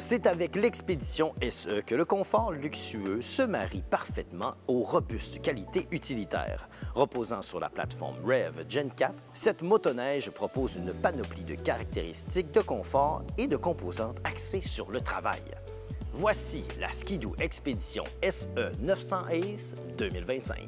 C'est avec l'expédition SE que le confort luxueux se marie parfaitement aux robustes qualités utilitaires. Reposant sur la plateforme REV Gen 4, cette motoneige propose une panoplie de caractéristiques de confort et de composantes axées sur le travail. Voici la Ski-Doo Expédition SE 900 Ace 2025.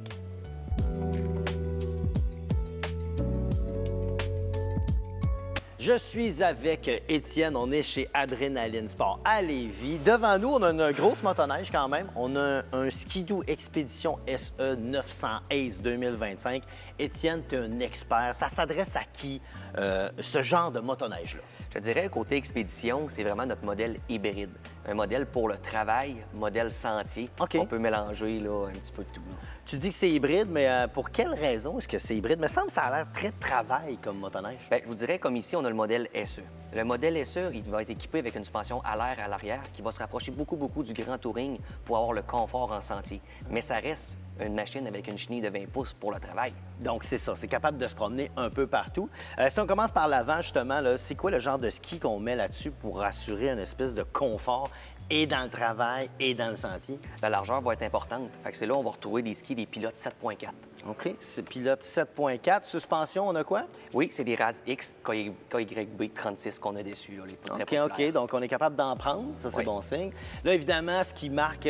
Je suis avec Étienne, on est chez Adrénaline Sport à Lévis. Devant nous, on a une grosse motoneige quand même. On a un Ski-Doo Expédition SE 900 Ace 2025. Étienne, tu es un expert. Ça s'adresse à qui, ce genre de motoneige-là? Je dirais, côté expédition, c'est vraiment notre modèle hybride. Un modèle pour le travail, modèle sentier. OK. On peut mélanger là, un petit peu de tout. Tu dis que c'est hybride, mais pour quelle raison est-ce que c'est hybride? Il me semble que ça a l'air très travail comme motoneige. Bien, je vous dirais, comme ici, on a le modèle SE. Le modèle SE, il va être équipé avec une suspension à l'air à l'arrière qui va se rapprocher beaucoup du grand touring pour avoir le confort en sentier. Mais ça reste une machine avec une chenille de 20 pouces pour le travail. Donc, c'est ça, c'est capable de se promener un peu partout. Si on commence par l'avant, justement, c'est quoi le genre de ski qu'on met là-dessus pour assurer une espèce de confort et dans le travail et dans le sentier? La largeur va être importante. Fait que c'est là où on va retrouver des skis des pilotes 7.4. OK, c'est pilote 7.4. Suspension, on a quoi? Oui, c'est des RAS X KYB 36 qu'on a dessus. Là, les très populaires. OK. Donc, on est capable d'en prendre. Ça, c'est Oui. bon signe. Là, évidemment, ce qui marque,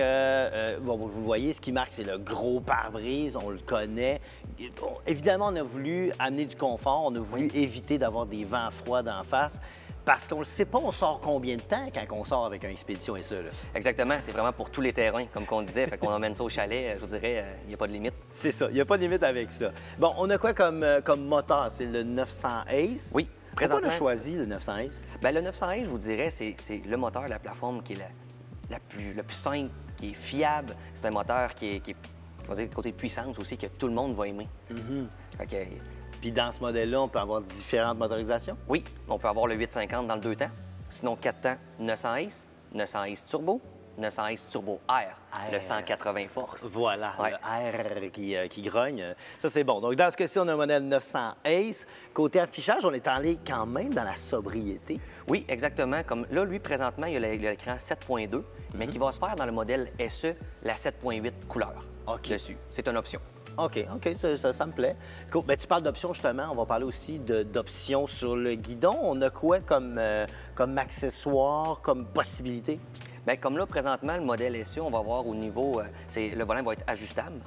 bon, vous voyez, ce qui marque, c'est le gros pare-brise. On le connaît. Bon, évidemment, on a voulu amener du confort. On a voulu éviter d'avoir des vents froids d'en face. Parce qu'on ne sait pas, on sort combien de temps quand on sort avec un Expédition SE. Là. Exactement, c'est vraiment pour tous les terrains, comme on disait. Fait qu'on emmène ça au chalet, je vous dirais, il n'y a pas de limite. C'est ça, il n'y a pas de limite avec ça. Bon, on a quoi comme moteur? C'est le 900 Ace? Oui, Pourquoi on présentement. a choisi le 900 Ace? Bien, le 900 je vous dirais, c'est le moteur, la plateforme qui est la plus simple, qui est fiable. C'est un moteur qui est on va dire, côté puissance aussi, que tout le monde va aimer. Fait que, Puis dans ce modèle-là, on peut avoir différentes motorisations? oui, on peut avoir le 850 dans le 2 temps. Sinon, 4 temps, 900 900 Turbo, 900 Turbo Air, le 180 forces. Voilà, Ouais. le R qui grogne. Ça, c'est bon. Donc, dans ce cas-ci, on a un modèle 900 Ace. Côté affichage, on est allé quand même dans la sobriété. Oui, exactement. Comme là, lui, présentement, il a l'écran 7.2, mais qui va se faire dans le modèle SE, la 7.8 couleur OK. dessus. C'est une option. OK, ça me plaît. Cool. Ben, tu parles d'options, justement. On va parler aussi d'options sur le guidon. On a quoi comme accessoire, comme possibilité? Bien, comme là, présentement, le modèle SE, on va voir au niveau... le volant va être ajustable,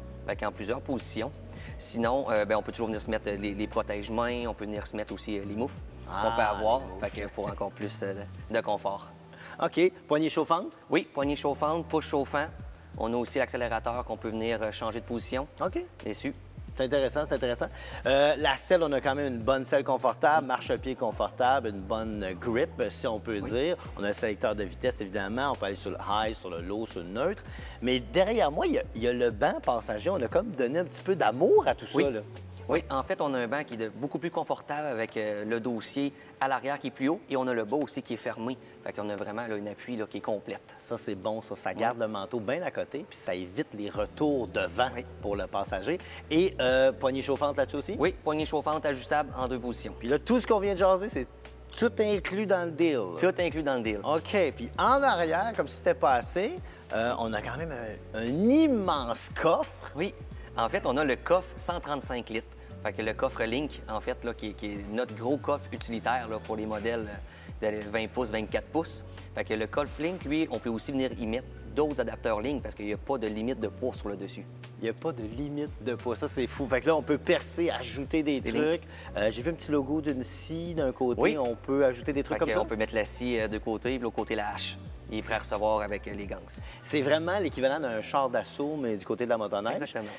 en plusieurs positions. Sinon, on peut toujours venir se mettre les protège-mains, on peut venir se mettre aussi les moufles qu'on peut avoir, pour encore plus de confort. OK. Poignée chauffante? Oui, poignée chauffante, push chauffant. On a aussi l'accélérateur qu'on peut venir changer de position OK. dessus. C'est intéressant, c'est intéressant. La selle, on a quand même une bonne selle confortable, marche-pied confortable, une bonne grip, si on peut dire. On a un sélecteur de vitesse, évidemment. On peut aller sur le high, sur le low, sur le neutre. Mais derrière moi, il y a le banc passager. On a comme donné un petit peu d'amour à tout ça, là. Oui, en fait, on a un banc qui est beaucoup plus confortable avec le dossier à l'arrière qui est plus haut et on a le bas aussi qui est fermé. Fait qu'on a vraiment là, une appui là, qui est complète. Ça, c'est bon, ça. Ça garde le manteau bien à côté, puis ça évite les retours de vent pour le passager. Et poignée chauffante là-dessus aussi? Oui, poignée chauffante ajustable en 2 positions. Puis là, tout ce qu'on vient de jaser, c'est tout inclus dans le deal. Tout inclus dans le deal. OK. Puis en arrière, comme si c'était pas assez, on a quand même un immense coffre. Oui. En fait, on a le coffre 135 litres. Fait que le coffre Link, en fait, là, qui est notre gros coffre utilitaire là, pour les modèles de 20 pouces, 24 pouces. Fait que le coffre Link, lui, on peut aussi venir y mettre d'autres adapteurs Link parce qu'il n'y a pas de limite de poids sur le dessus. Il n'y a pas de limite de poids. Ça, c'est fou. Fait que là, on peut percer, ajouter des trucs. J'ai vu un petit logo d'une scie d'un côté. Oui. On peut ajouter des trucs Fait comme que ça. on peut mettre la scie de côté, puis l'autre côté, la hache. Il est prêt à recevoir avec les gangs. C'est vraiment l'équivalent d'un char d'assaut, mais du côté de la motoneige. Exactement.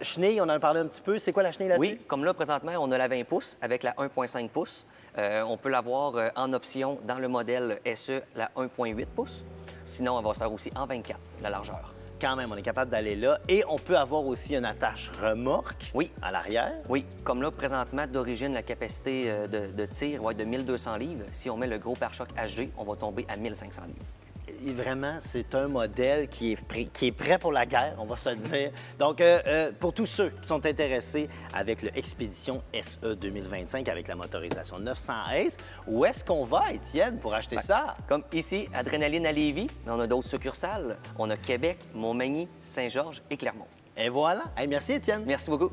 Chenille, on en a parlé un petit peu. C'est quoi la chenille là-dessus? Oui, comme là, présentement, on a la 20 pouces avec la 1,5 pouces. On peut l'avoir en option dans le modèle SE, la 1,8 pouces. Sinon, on va se faire aussi en 24, la largeur. Quand même, on est capable d'aller là. Et on peut avoir aussi une attache remorque à l'arrière. Oui, comme là, présentement, d'origine, la capacité de tir va être de 1200 livres. Si on met le gros pare-choc HG, on va tomber à 1500 livres. vraiment, c'est un modèle qui est prêt pour la guerre, on va se le dire. Donc, pour tous ceux qui sont intéressés avec le Expédition SE 2025 avec la motorisation 900 Ace, où est-ce qu'on va, Étienne, pour acheter ça? Comme ici, Adrénaline à Lévis, mais on a d'autres succursales. On a Québec, Montmagny, Saint-Georges et Clermont. Et voilà. Hey, merci, Étienne. Merci beaucoup.